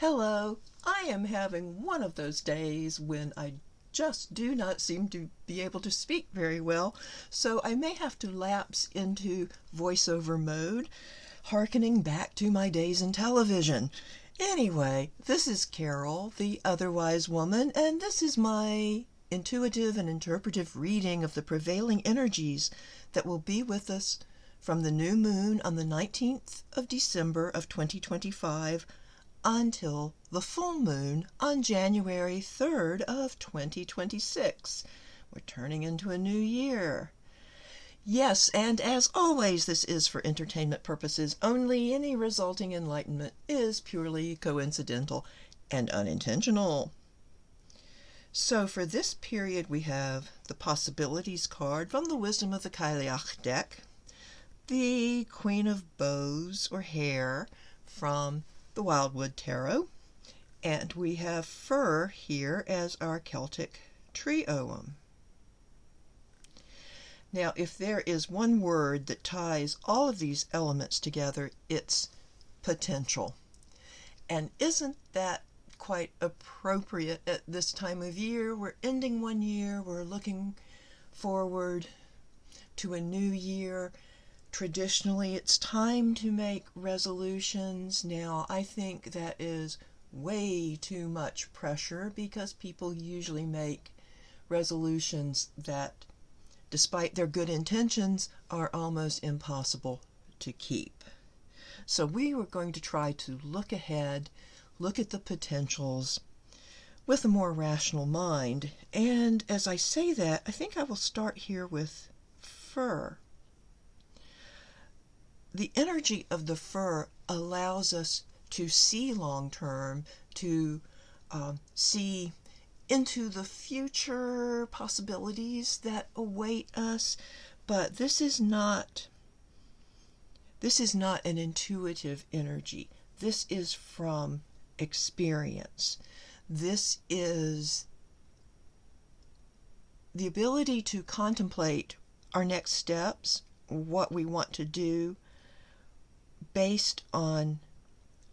Hello, I am having one of those days when I just do not seem to be able to speak very well, so I may have to lapse into voiceover mode, hearkening back to my days in television. Anyway, this is Carol, the otherwise woman, and this is my intuitive and interpretive reading of the prevailing energies that will be with us from the new moon on the 19th of December of 2025 until the full moon on January 3rd of 2026. We're turning into a new year. Yes, and as always, this is for entertainment purposes only. Any resulting enlightenment is purely coincidental and unintentional. So for this period, we have the Possibilities card from the Wisdom of the Cailleach deck, the Queen of Bows or Hair from the Wildwood Tarot, and we have Fir here as our Celtic tree ogham. Now, if there is one word that ties all of these elements together, it's potential. And isn't that quite appropriate at this time of year? We're ending one year, we're looking forward to a new year. Traditionally, it's time to make resolutions. Now, I think that is way too much pressure because people usually make resolutions that, despite their good intentions, are almost impossible to keep. So we were going to try to look ahead, look at the potentials with a more rational mind. And as I say that, I think I will start here with Fir. The energy of the fir allows us to see long term, to see into the future possibilities that await us, but this is not an intuitive energy. This is from experience. This is the ability to contemplate our next steps, what we want to do, based on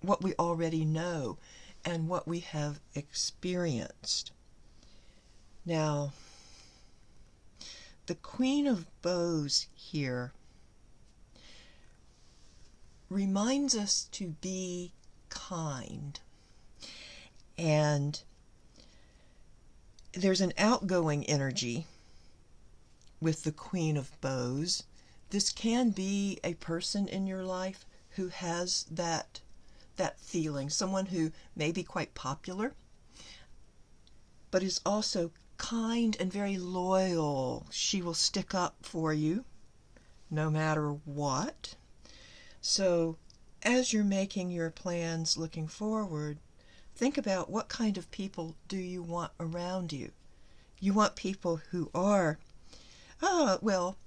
what we already know and what we have experienced. Now, the Queen of Bows here reminds us to be kind. And there's an outgoing energy with the Queen of Bows. This can be a person in your life who has that feeling, someone who may be quite popular, but is also kind and very loyal. She will stick up for you no matter what. So as you're making your plans looking forward, think about what kind of people do you want around you. You want people who are, I will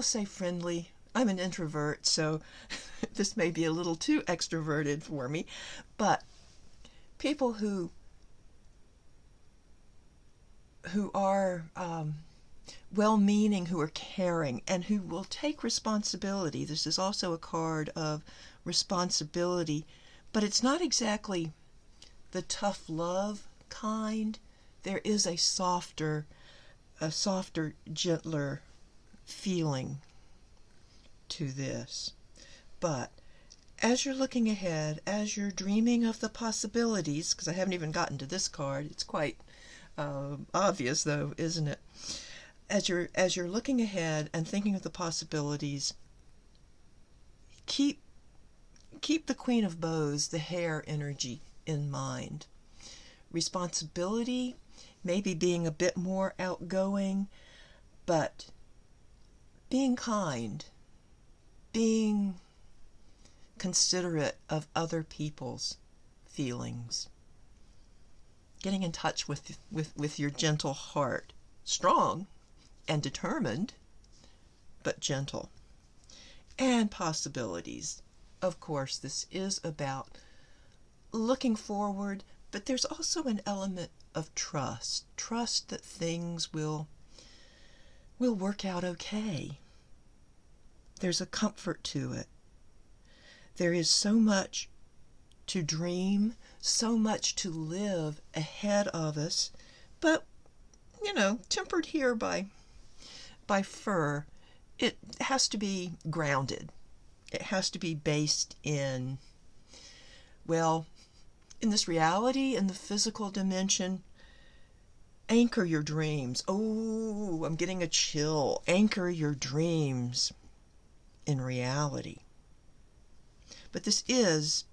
say friendly. I'm an introvert, so this may be a little too extroverted for me, but people who are well-meaning, who are caring, and who will take responsibility. This is also a card of responsibility, but it's not exactly the tough love kind. There is a softer, gentler feeling to this. But as you're looking ahead, as you're dreaming of the possibilities, because I haven't even gotten to this card, it's quite obvious though, isn't it? As you're looking ahead and thinking of the possibilities, keep the Queen of Bows, the hair energy, in mind. Responsibility, maybe being a bit more outgoing, but being kind, being considerate of other people's feelings, getting in touch with your gentle heart, strong and determined, but gentle. And possibilities. Of course, this is about looking forward, but there's also an element of trust that things will work out okay. There's a comfort to it. There is so much to dream, so much to live ahead of us, but, tempered here by fur. It has to be grounded. It has to be based in, in this reality, in the physical dimension. Anchor your dreams. Oh, I'm getting a chill. Anchor your dreams in reality. But this does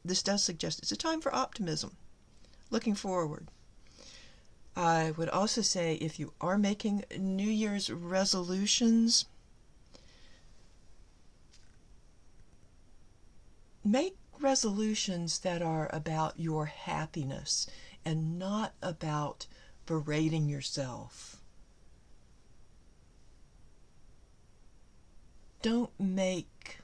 suggest it's a time for optimism, looking forward. I would also say if you are making New Year's resolutions, make resolutions that are about your happiness and not about berating yourself. Don't make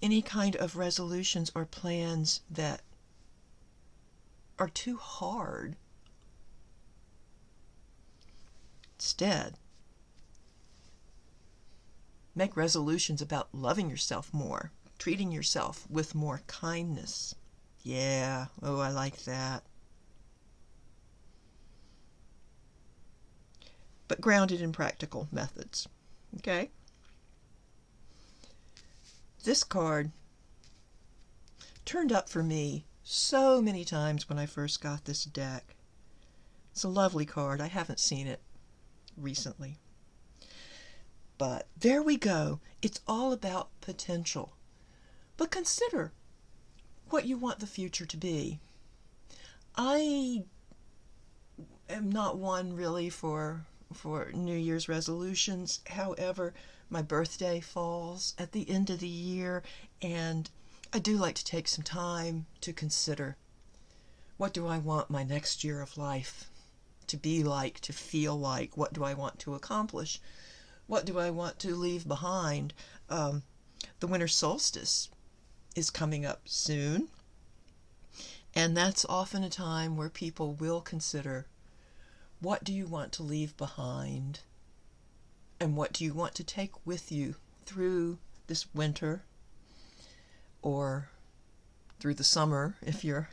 any kind of resolutions or plans that are too hard. Instead, make resolutions about loving yourself more, treating yourself with more kindness. Yeah, oh, I like that. But grounded in practical methods. Okay? This card turned up for me so many times when I first got this deck. It's a lovely card. I haven't seen it recently. But there we go. It's all about potential. But consider what you want the future to be. I am not one really for New Year's resolutions. However, my birthday falls at the end of the year, and I do like to take some time to consider, what do I want my next year of life to be like, to feel like? What do I want to accomplish? What do I want to leave behind? The winter solstice is coming up soon, and that's often a time where people will consider, what do you want to leave behind? And what do you want to take with you through this winter, or through the summer if you're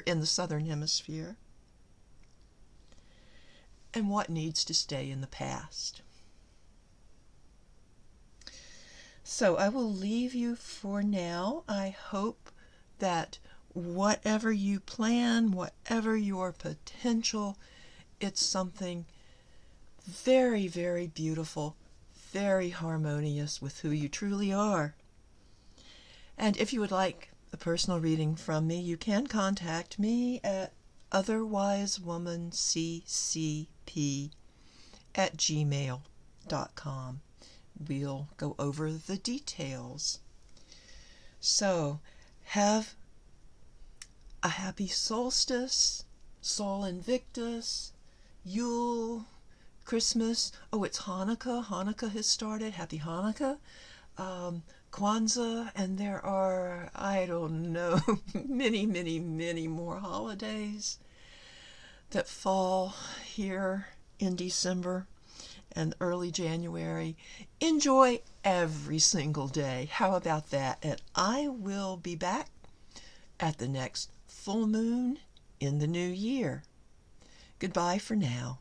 in the southern hemisphere? And what needs to stay in the past? So I will leave you for now. I hope that whatever you plan, whatever your potential, it's something very, very beautiful, very harmonious with who you truly are. And if you would like a personal reading from me, you can contact me at otherwisewomancp@gmail.com. We'll go over the details. So, have a happy solstice, Sol Invictus, Yule, Christmas. Oh, it's Hanukkah. Hanukkah has started. Happy Hanukkah. Kwanzaa, and there are, I don't know, many, many, many more holidays that fall here in December and early January. Enjoy every single day. How about that? And I will be back at the next full moon in the new year. Goodbye for now.